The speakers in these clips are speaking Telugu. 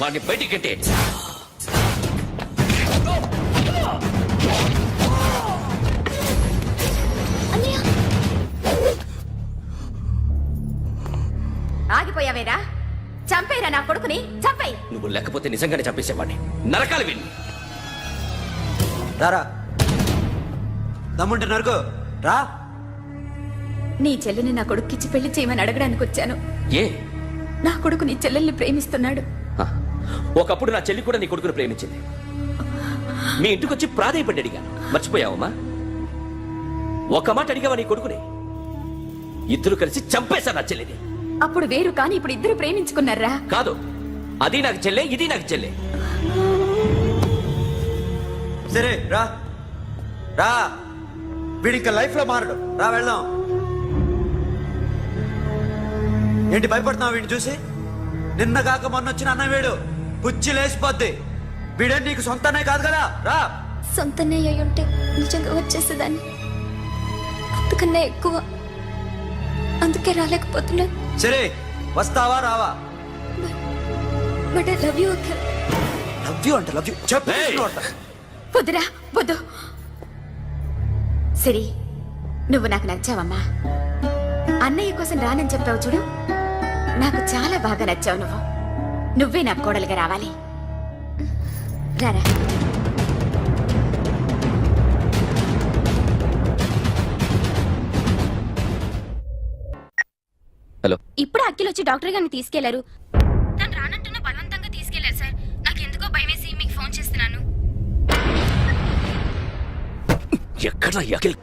వాడిని బయటికి గంటే. ఆగిపోయావేరా? చంపేరా నా కొడుకుని, చంపేయ్. నువ్వు లేకపోతే నిజంగానే చంపేసేవాడిని. నరకాలి విని రారా, దమ్ముంటే నరకు రా. నీ చెల్లిని నా కొడుక్కిచ్చి పెళ్లి చేయమని అడగడానికి వచ్చాను. ఏ? నా కొడుకు నీ చెల్లెల్ని ప్రేమిస్తున్నాడు. ఒకప్పుడు నా చెల్లి కూడా నీ కొడుకును ప్రేమించింది. మీ ఇంటికి వచ్చి ప్రాధాయపడి అడిగా. మర్చిపోయావమ్మా? ఒక మాట అడిగావా నీ కొడుకుని? ఇద్దరు కలిసి చంపేశారు నా చెల్లిని. అప్పుడు వేరు, కానీ ఇప్పుడు ఇద్దరు ప్రేమించుకున్నారా? కాదు, అది నాకు చెల్లె, ఇది నాకు చెల్లె. సరే రా రా, వీడి ఇంకా లైఫ్ లో మారడు. రా వెళ్దాం. ఏంటి భయపడుతున్నావు వీడిని చూసి? నిన్న కాక మొన్న వచ్చిన అన్న వీడు పుచ్చి లేచిపోద్ది. వీడే నీకు సొంతనే కాదు కదా. రా. సొంతనే అయ్యుంటే నిజంగా వచ్చేసేదాన్ని. అంతకన్నా ఎక్కువ, అందుకే రాలేకపోతున్నా. సరే, వస్తావా రావా? But I love you Akhil. Love you అంటే లవ్ యూ చెప్పు. వద్దురా, వద్దు. సిరి, నువ్వు నాకు నచ్చావమ్మా. అన్నయ్య కోసం రానని చెప్పావు చూడు, నాకు చాలా బాగా నచ్చావు. నువ్వే నా కోడలుగా రావాలి. రారా. హలో. ఇప్పుడు అఖిల్ వచ్చి డాక్టర్ గారిని తీసుకెళ్లారు. తను రానంటున్న బలవంతంగా తీసుకెళ్లారు సార్. నాకు ఎందుకో భయమేసి మీకు ఫోన్ చేస్తున్నాను. ఎక్కడ అఖిల్?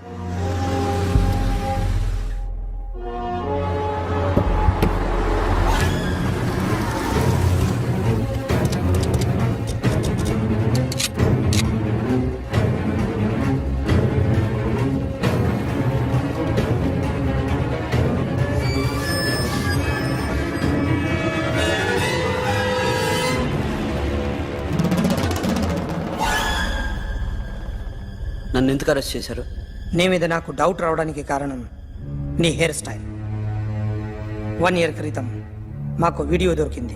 నన్ను ఎందుకు అరెస్ట్ చేశారు? నీ మీద నాకు డౌట్ రావడానికి కారణం నీ హెయిర్ స్టైల్. 1 year క్రితం మాకు వీడియో దొరికింది.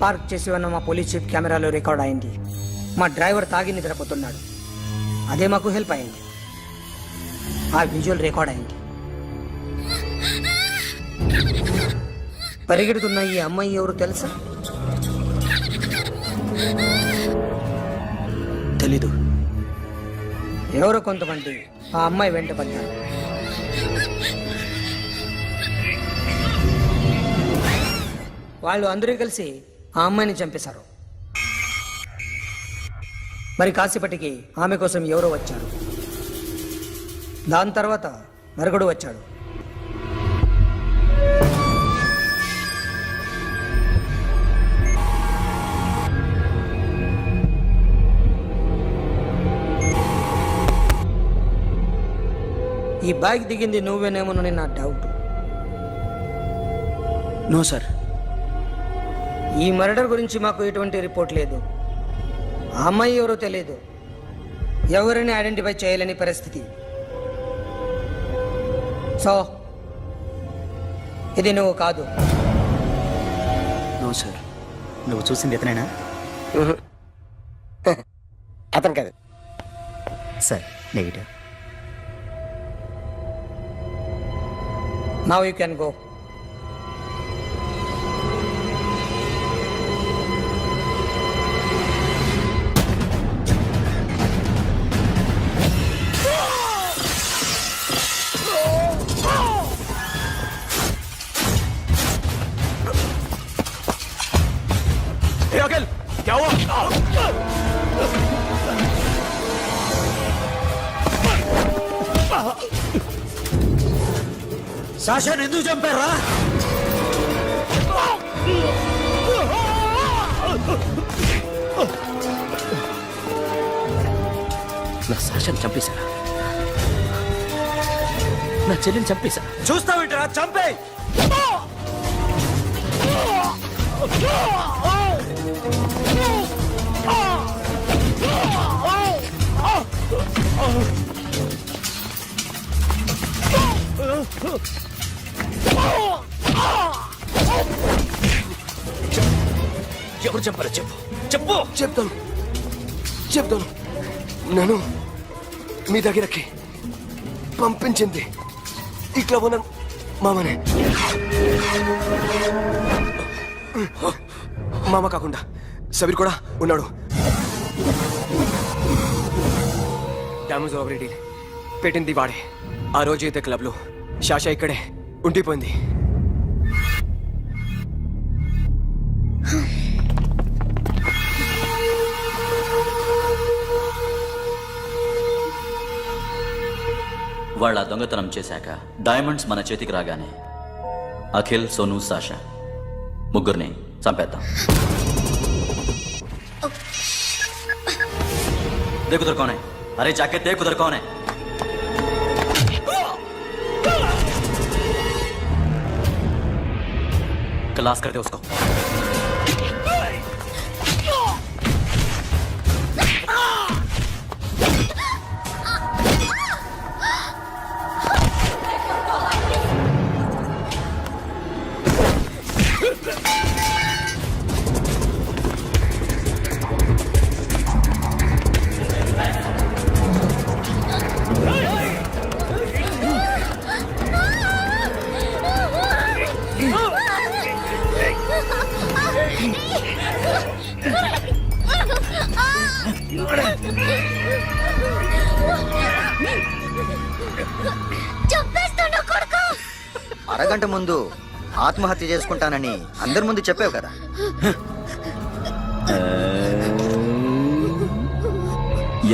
పార్క్ చేసి ఉన్న మా పోలీస్ జీప్ కెమెరాలో రికార్డ్ అయింది. మా డ్రైవర్ తాగి నిద్రపోతున్నాడు. అదే మాకు హెల్ప్ అయింది. ఆ విజువల్ రికార్డ్ అయింది. పరిగెడుతున్న ఈ అమ్మాయి ఎవరు తెలుసా? తెలీదు. ఎవరో కొంతమంది ఆ అమ్మాయి వెంట పడ్డారు. వాళ్ళు అందరూ కలిసి ఆ అమ్మాయిని చంపేశారు. మరి కాసేపటికి ఆమె కోసం ఎవరో వచ్చారు. దాని తర్వాత మరొకడు వచ్చాడు. ఈ బైక్ దిగింది నువ్వేనేమోనని నా డౌట్. No sir. ఈ మర్డర్ గురించి మాకు ఎటువంటి రిపోర్ట్ లేదు. ఆ అమ్మాయి ఎవరో తెలియదు. ఎవరిని ఐడెంటిఫై చేయలేని పరిస్థితి. సో ఇది నువ్వు కాదు. No sir. నువ్వు చూసింది ఇతనేనా? అతను కాదు sir. Negative. Now you can go. Akhil, क्या हुआ? సాషాని ఎందుకు చంపారా? నా సాషాన్ని చంపేశారా? నా చెల్లిని చంపేశారా? చూస్తావేంటరా? చంపే. ఎవరు చెప్పారో చెప్పు చెప్పు. చెప్తాను నేను మీ దగ్గరకి పంపించింది ఇట్లా ఉన్న మామనే. మామ కాకుండా సబీర్ కూడా ఉన్నాడు. డ్యామేజ్ ఓవర్ పెట్టింది వాడే. ఆ రోజు అయితే క్లబ్లో శాషా ఇక్కడే ఉండిపోయింది. వాళ్ళ దొంగతనం చేశాక డైమండ్స్ మన చేతికి రాగానే అఖిల్, సోను, సాషా ముగ్గురిని చంపేద్దాం. देख उधर कौन है? अरे जाके देख उधर कौन है? क्लास करते उसको. అరగంట ముందు ఆత్మహత్య చేసుకుంటానని అందరి ముందు చెప్పావు కదా.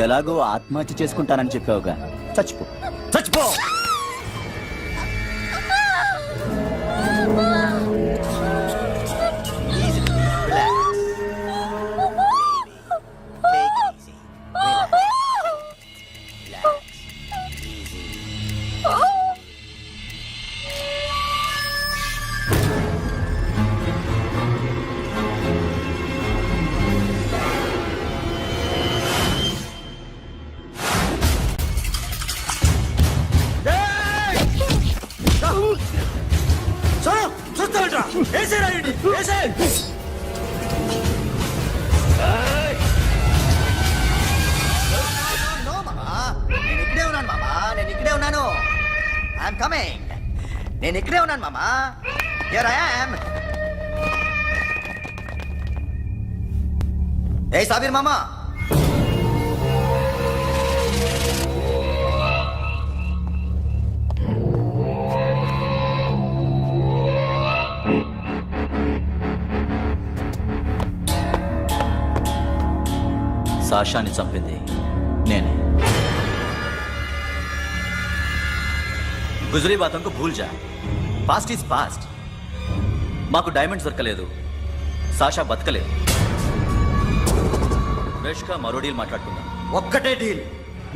ఎలాగో ఆత్మహత్య చేసుకుంటానని చెప్పావుగా, చచ్చిపో. నేను ఇక్కడే ఉన్నాను మామా. Here I am. ఏ సాబీర్ మామా, సాషాని చంపింది నేనే. గుజరీ బాతంకు భూల్ జా. Past is past. మాకు డైమండ్స్ దొరకలేదు, సాషా బతకలేదు. వేష్గా మరో డీల్ మాట్లాడుకుందాం. ఒక్కటే డీల్,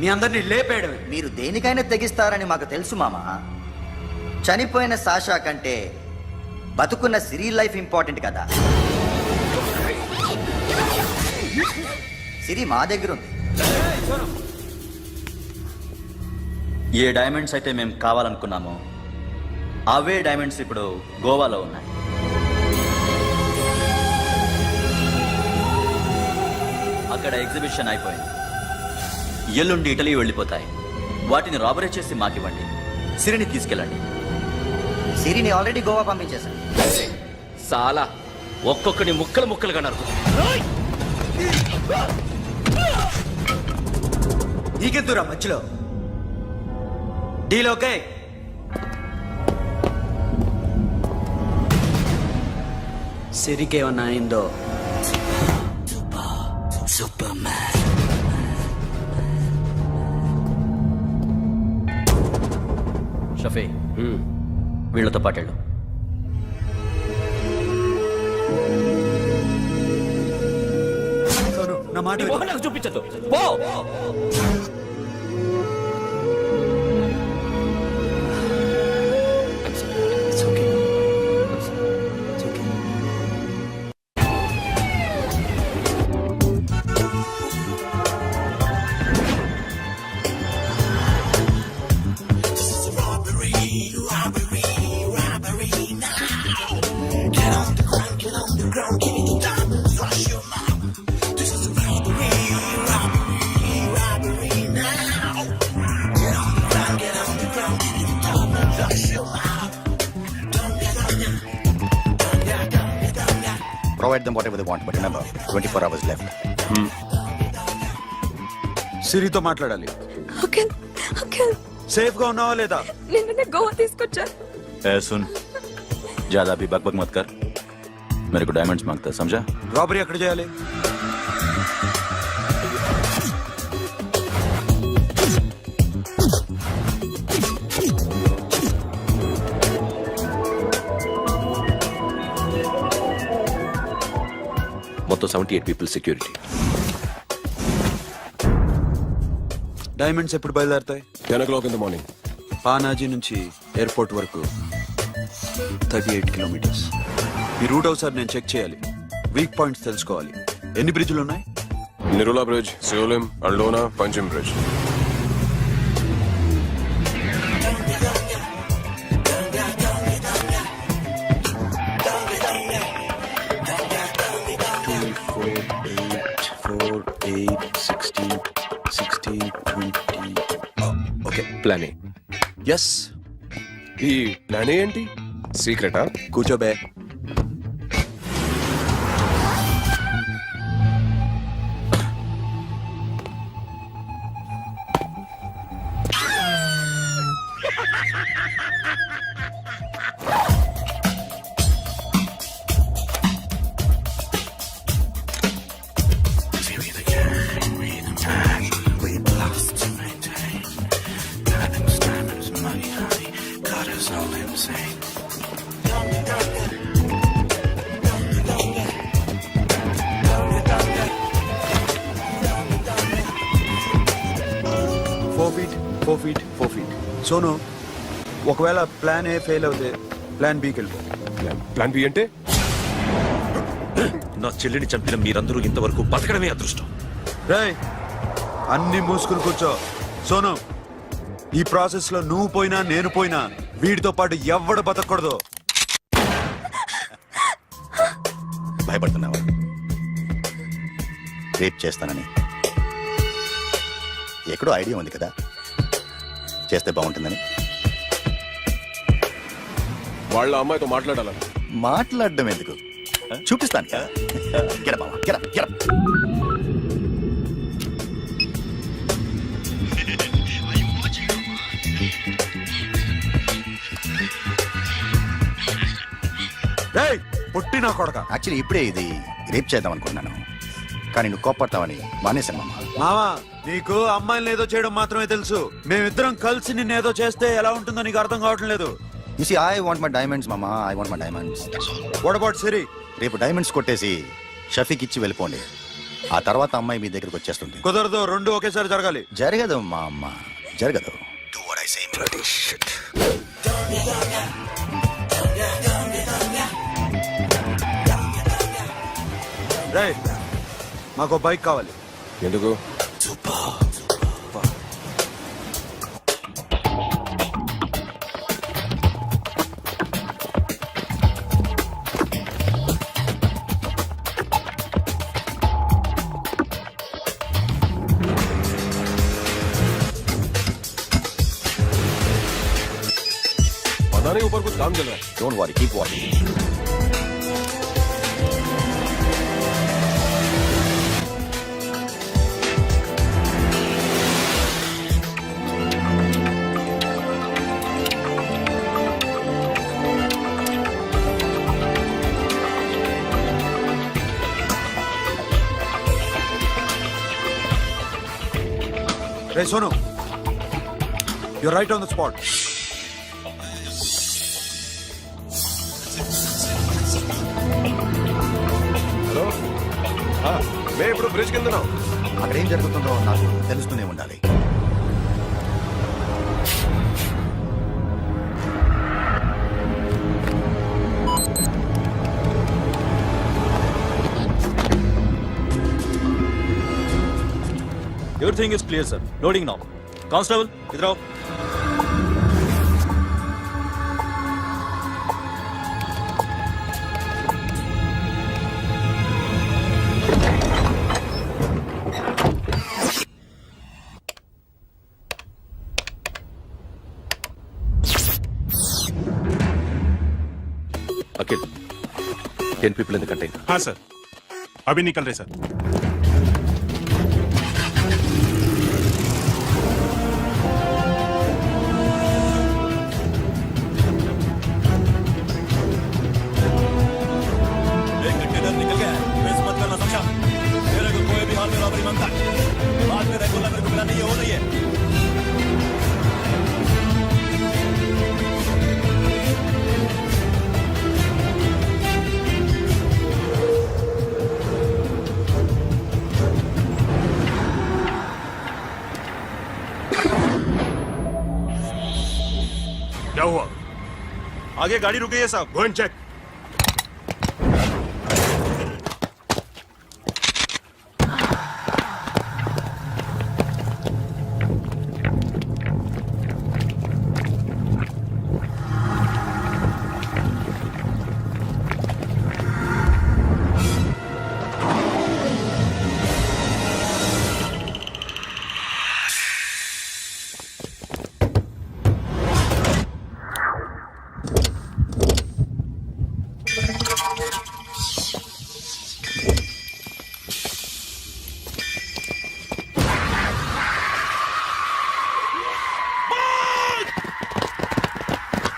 మీ అందరినీ లేపేయడం. మీరు దేనికైనా తెగిస్తారని మాకు తెలుసు మామా. చనిపోయిన సాషా కంటే బతుకున్న సిరి లైఫ్ ఇంపార్టెంట్ కదా. సిరి మా దగ్గర ఉంది. ఏ డైమండ్స్ అయితే మేము కావాలనుకున్నామో అవే డైమండ్స్ ఇప్పుడు గోవాలో ఉన్నాయి. అక్కడ ఎగ్జిబిషన్ అయిపోయింది. ఎల్లుండి ఇటలీ వెళ్ళిపోతాయి. వాటిని రాబరీ చేసి మాకివ్వండి. సిరిని తీసుకెళ్ళండి. సిరిని ఆల్రెడీ గోవా పంపించేశాను. సాలా ఒక్కొక్కడి ముక్కలు ముక్కలుగా నరుకు. నీకెందురా మధ్యలో? Deal okay? సిరికేమన్నా అయిందో? షఫీ, వీళ్ళతో పాటేళ్ళు. నా మాట నీ మొహం నాకు చూపించద్దు. పో. provide them whatever they want. But remember, 24 hours left. సిరితో మాట్లాడాలి. అంకిల్ అంకిల్ సేఫ్ గా ఉన్నావా లేదా? నిన్న గోవా తీసుకొచ్చారు. ए सुन, ज्यादा भी बकबक मत कर. मेरे को डायमंड्स मांगता है, समझा? రాబరీ ఎక్కడ చేయాలి? మొత్తం 78 పీపుల్ సెక్యూరిటీ. డైమండ్స్ ఎప్పుడు బయలుదేరుతాయి? 10 o'clock in the morning. Panaji నుంచి ఎయిర్పోర్ట్ వరకు 38 కిలోమీటర్స్. ఈ రూట్ ఒకసారి నేను చెక్ చేయాలి. వీక్ పాయింట్స్ తెలుసుకోవాలి. ఎన్ని బ్రిడ్జ్లు ఉన్నాయి? Nirula Bridge, Seolim, Aldona, Panjim Bridge. Okay, Plan A. Yes. ఈ ప్లాన్ ఏంటి? సీక్రెటా? కూర్చోబే. Four feet. సోను, ఒకవేళ ప్లాన్ ఏ ఫెయిల్ అవుతే ప్లాన్ బికి వెళ్ళిపో. ప్లాన్ బి అంటే? నా చెల్లిని చంపిన మీరందరూ ఇంతవరకు బతకడమే అదృష్టం. రేయ్, అన్ని మూసుకుని కూర్చో. సోను, ఈ ప్రాసెస్ లో నువ్వు పోయినా నేను పోయినా వీడితో పాటు ఎవ్వడు బతకూడదు. భయపడుతున్నావా? రేప్ చేస్తానని ఎక్కడో ఐడియా ఉంది కదా, చేస్తే బాగుంటుందని. వాళ్ళ అమ్మాయితో మాట్లాడాలని. మాట్లాడడం ఎందుకు, చూపిస్తాను కదా. Get up, మామ, get up, get up. రేయ్, పుట్టి నా కొడక. యాక్చువల్లీ ఇప్పుడే ఇది రేప్ చేద్దాం అనుకున్నాను, కానీ నువ్వు కోపడతావని మానేశాను మామ. మావా, నీకు అమ్మాయిలను ఏదో చేయడం మాత్రమే తెలుసు. మేమిద్దరం కలిసి నిన్ను ఏదో చేస్తే ఎలా ఉంటుందో నీకు అర్థం కావటం లేదు. You see, I want my diamonds, mama. I want my diamonds. What about సిరి? రేపు డైమండ్స్ కొట్టేసి షఫీక్ ఇచ్చి వెళ్ళిపోండి. ఆ తర్వాత అమ్మాయి మీ దగ్గరకు వచ్చేస్తుంది. కుదరదు, రెండు ఒకేసారి జరగాలి. జరగదు మా అమ్మ, జరగదు. Do what I say, bloody shit. రేయ్, మాకు బైక్ కావాలి. ఎందుకు? पता नहीं ऊपर कुछ काम चल रहा है. Don't worry, keep watching. Ray Sonu, you're right on the spot. Hello, మేము ఇప్పుడు బ్రిడ్జ్ కింద ఉన్నాం. అక్కడ ఏం జరుగుతుందో నాకు తెలుస్తూనే ఉండాలి. Everything is clear, sir. Loading now. Constable, idhar aao. Akhil, 10 people in the container. हाँ सर, अभी निकल रहे सर. एक कंटेनर निकल गया है. मिस मत करना समझा. मेरे को कोई भी हाल में रॉबरी मांगता है. बाद में रेगुलर मेरे को मिला नहीं है, हो नहीं है. क्या हुआ? आगे गाड़ी रुक गई है साहब. Go and check.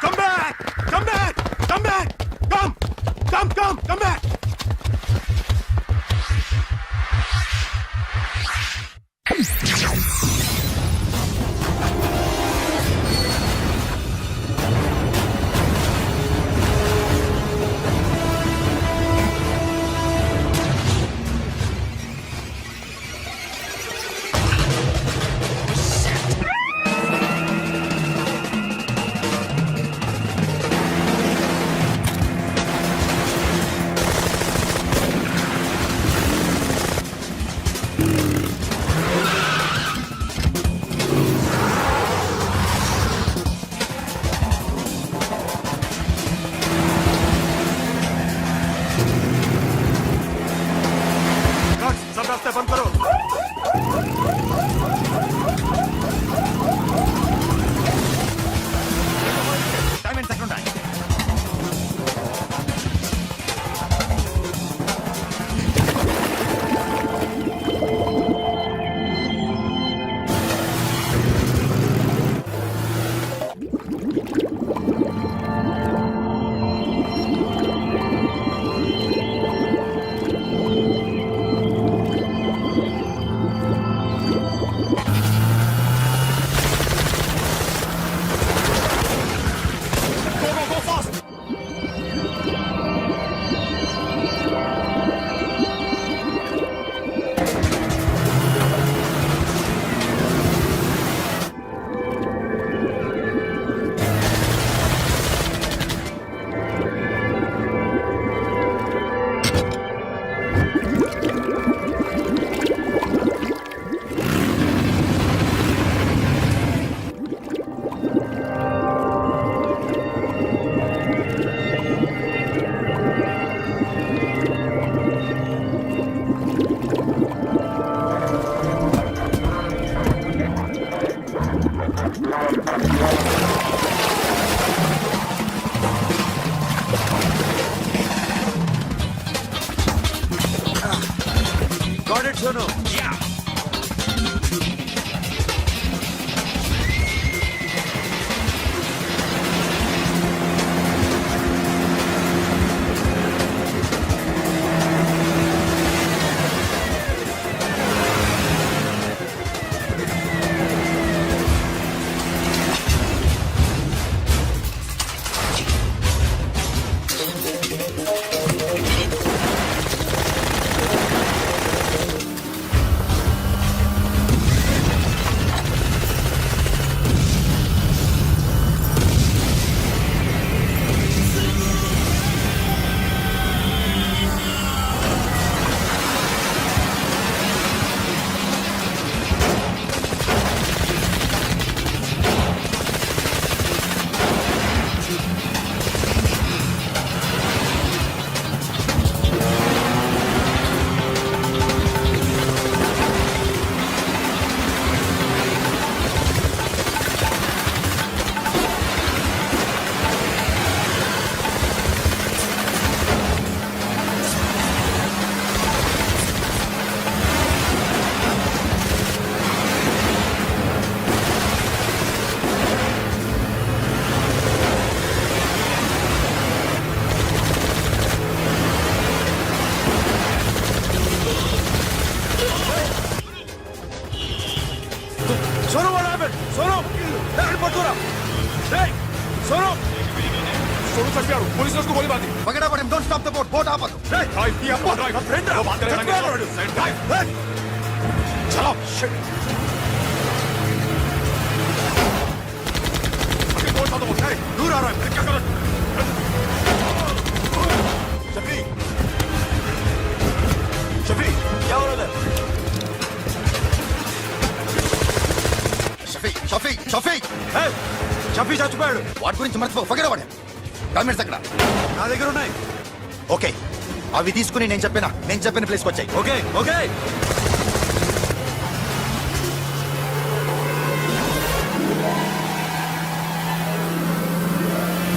Come back! Come back! Come back! Come back! सब रास्ते बंद करो. Time and second time. Got it, Sonu. Sonu चंपियाడు పోలీసులకు उसको गोली मार दी पकड़ा पड़े don't stop the boat boat आपको भाई ये अपना ड्राइवर फ्रेंड वो बात करेंगे चलो शिट अभी बोट तो बोट है दूर आ रहा है क्या करो शफी शफी क्या हो रहा है షఫీ షఫీ షఫీ షఫీ చచ్చిపోయాడు. వాటి గురించి మర్చిపో పకడా పడే డాక్యుమెంట్స్ ఎక్కడ నా దగ్గర ఉన్నాయి. ఓకే అవి తీసుకుని నేను చెప్పిన ప్లేస్కి వచ్చాయి ఓకే ఓకే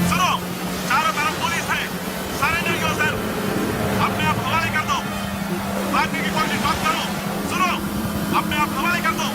सुनो चारों तरफ पुलिस है सरेंडर योरसेल्फ अपने आप हवाले कर दो भागने की कोशिश मत करो सुनो अपने आप हवाले कर दो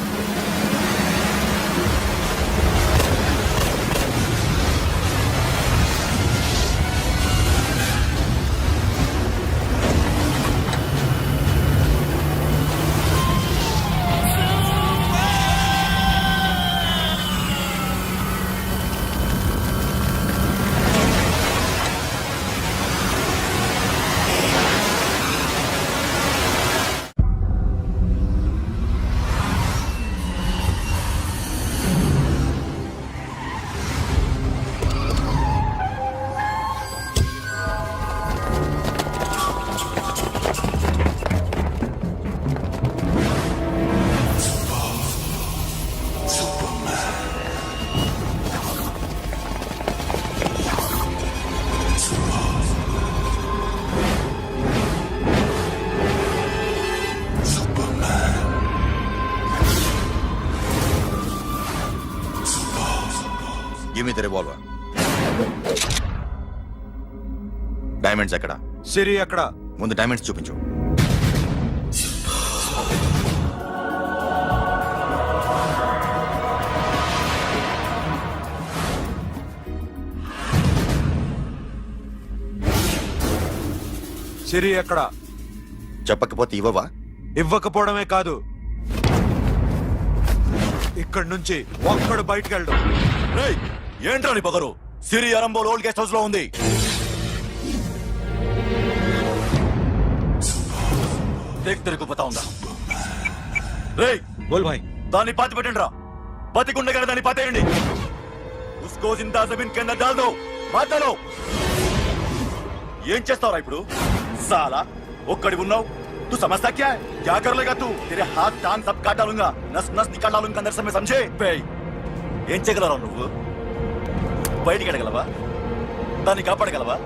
give me the revolver diamonds ఎక్కడ సిరి అక్కడ. ముందు డైమండ్స్ చూపించు సిరి ఎక్కడ? చెప్పకపోతే ఇవ్వవా ఇవ్వకపోవడమే కాదు, ఇక్కడి నుంచి ఒక్కడు బయటకు వెళ్ళడు. రేయ్ ఏంట్రా నీ పొగరు సిరి అరంబోల్ ఓల్డ్ గెస్ట్ హౌస్ లో ఉంది దేక్ తెరకు బతాਉਂదా రేయ్ బోల్ భాయ్. దాన్ని పాతి పెట్టండి రా బతికుండగానే దాన్ని పాతేయండి ఉస్కో జిందా జమీన్ కింద డాల్ దో మాటలో ఏం చేస్తావురా ఇప్పుడు సాలా ఒక్కడి ఉన్నావు तू समझता क्या है क्या कर लेगा तू तेरे हाथ टांग सब काट डालूंगा नस नस निकाल डालूंगा अंदर से मैं समझे बे ఏం చేయగలరా నువ్వు బయటికి ఎడగలవా దాన్ని కాపాడగలవా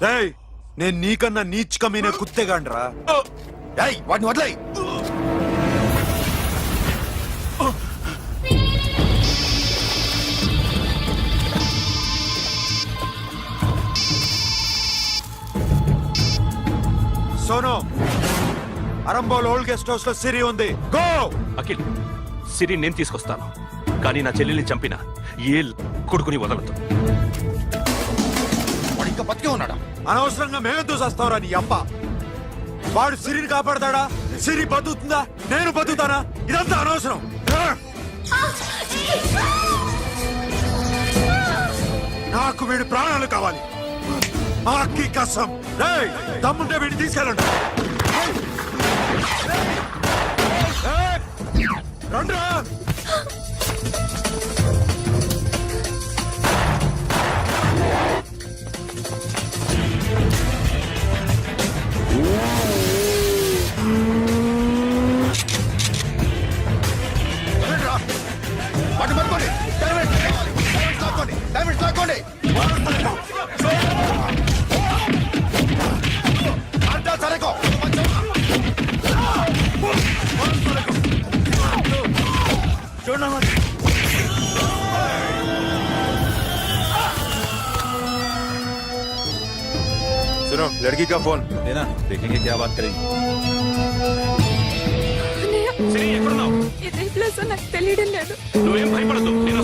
రేయ్ నేను నీకన్నా నీచుకమైన కుత్తేగాండ్రా. వాటిని వదిలేయ్ Sonu, Arambol old guest house లో సిరి ఉంది. గో. అఖిల్ సిరి నేను తీసుకొస్తాను కానీ నా చెల్లెల్ని చంపిన ఏ కొడుకుని వదలదు వాడు ఇంకా బతికే ఉన్నాడా అనవసరంగా మేమెందుకు చేస్తావురా నీ అప్ప? వాడు సిరిని కాపాడతాడా? సిరి బతుకుతుందా? నేను బతుకుతానా? ఇదంతా అనవసరం. నాకు వీడి ప్రాణాలు కావాలి. ఆకి కసం. రేయ్ దమ్ముంటే వీడిని తీసుకెళ్ళండి. రండ్రా. వాటిని పట్టుకోండి డైమండ్స్ లాక్కోండి అంతా సరేకో सुनो लड़की का फोन देना, देखेंगे क्या बात करेंगे. ఇదే ప్లేస్ నాకు తెలియడం లేదు నువ్వేం భయపడద్దు నేను